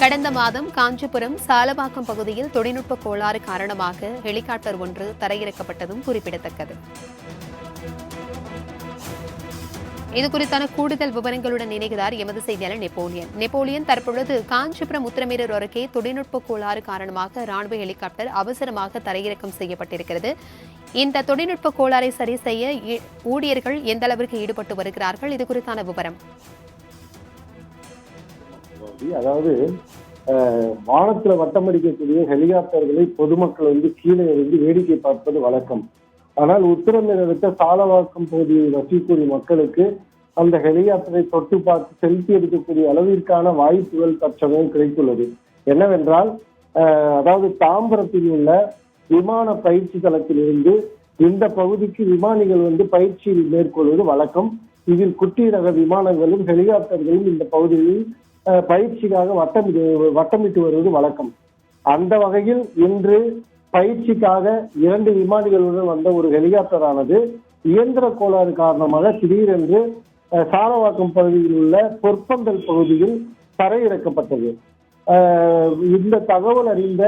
கடந்த மாதம் காஞ்சிபுரம் சாலவாக்கம் பகுதியில் தொழில்நுட்ப கோளாறு காரணமாக ஹெலிகாப்டர் ஒன்று தரையிறக்கப்பட்டதும் குறிப்பிடத்தக்கது. இதுகுறித்தான கூடுதல் விவரங்களுடன் இணைகிறார் எமது செய்தியாளர் நெப்போலியன். தற்பொழுது காஞ்சிபுரம் உத்தரமேரூர் அருகே தொழில்நுட்ப கோளாறு காரணமாக ராணுவ ஹெலிகாப்டர் அவசரமாக தரையிறக்கம் செய்யப்பட்டிருக்கிறது. இந்த தொழில்நுட்ப கோளாறை சரி செய்ய ஊழியர்கள் எந்த அளவிற்கு ஈடுபட்டு வருகிறார்கள்? இது குறித்தான விவரம். அதாவது வானத்துல வட்டமடிக்கக்கூடிய ஹெலிகாப்டர்களை பொதுமக்கள் கீழே இருந்து வேடிக்கை பார்ப்பது வழக்கம். ஆனால் உத்தரமேரூர் சாலவாக்கம் பகுதியில் வசிக்கக்கூடிய மக்களுக்கு அந்த ஹெலிகாப்டரை தொட்டு பார்த்து செல்ஃபி எடுக்கக்கூடிய அளவிற்கான வாய்ப்புகள் தற்சமயம் கிடைத்துள்ளது. என்னவென்றால் அதாவது தாம்பரத்தில் உள்ள விமான பயிற்சி தளத்திலிருந்து இந்த பகுதிக்கு விமானிகள் பயிற்சி மேற்கொள்வது வழக்கம். இதில் குட்டி ரக விமானங்களும் ஹெலிகாப்டர்களும் இந்த பகுதியில் பயிற்சிக்காக வட்டமிட்டு வருவது வழக்கம். அந்த வகையில் இன்று பயிற்சிக்காக 2 விமானிகளுடன் வந்த ஒரு ஹெலிகாப்டர் ஆனது இயந்திர கோளாறு காரணமாக திடீரென்று சாலவாக்கம் பகுதியில் உள்ள பொற்பந்தல் பகுதியில் தரையிறக்கப்பட்டது. இந்த தகவல் அறிந்த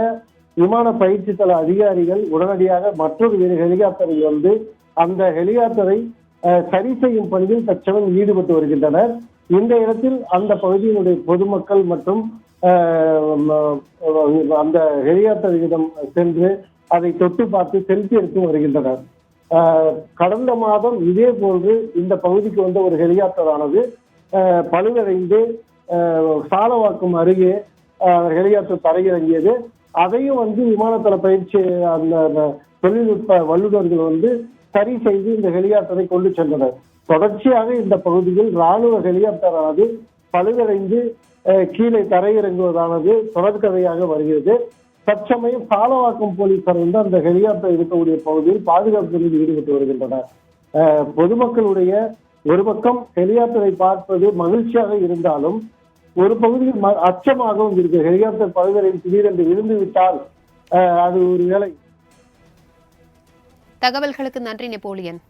விமான பயிற்சி தள அதிகாரிகள் உடனடியாக மற்றொரு ஹெலிகாப்டரில் அந்த ஹெலிகாப்டரை சரி செய்யும் பணியில் தற்சமயம் ஈடுபட்டு வருகின்றனர். இந்த இடத்தில் அந்த பகுதியினுடைய பொதுமக்கள் மற்றும் அந்த ஹெலிகாப்டரிடம் சென்று அதை தொட்டு பார்த்து செல்ஃபி எடுத்து வருகின்றனர். கடந்த மாதம் இதே போன்று இந்த பகுதிக்கு வந்த ஒரு ஹெலிகாப்டர் ஆனது பழுதடைந்து சாலவாக்கம் அருகே ஹெலிகாப்டர் தரையிறங்கியது. அதையும் விமானத்தள பயிற்சி அந்த தொழில்நுட்ப வல்லுநர்கள் சரி செய்து இந்த ஹெலிகாப்டரை கொண்டு சென்றனர். தொடர்ச்சியாக இந்த பகுதியில் ராணுவ ஹெலிகாப்டர் ஆனது பழுதடைந்து கீழே தரையிறங்குவதானது தொடர்கதையாக வருகிறது. தற்சமயம் சாலவாக்கம் போலீசார் அந்த ஹெலிகாப்டர் இருக்கக்கூடிய பகுதியில் பாதுகாப்பு பணியில் ஈடுபட்டு வருகின்றனர். பொதுமக்களுடைய ஒரு பக்கம் ஹெலிகாப்டரை பார்ப்பது மகிழ்ச்சியாக இருந்தாலும் ஒரு பகுதியில் அச்சமாகவும் இருக்கு. ஹெலிகாப்டர் பழுதடைந்து திடீரென்று விழுந்து விட்டால் அது ஒரு வேலை. தகவல்களுக்கு நன்றி நெப்போலியன்.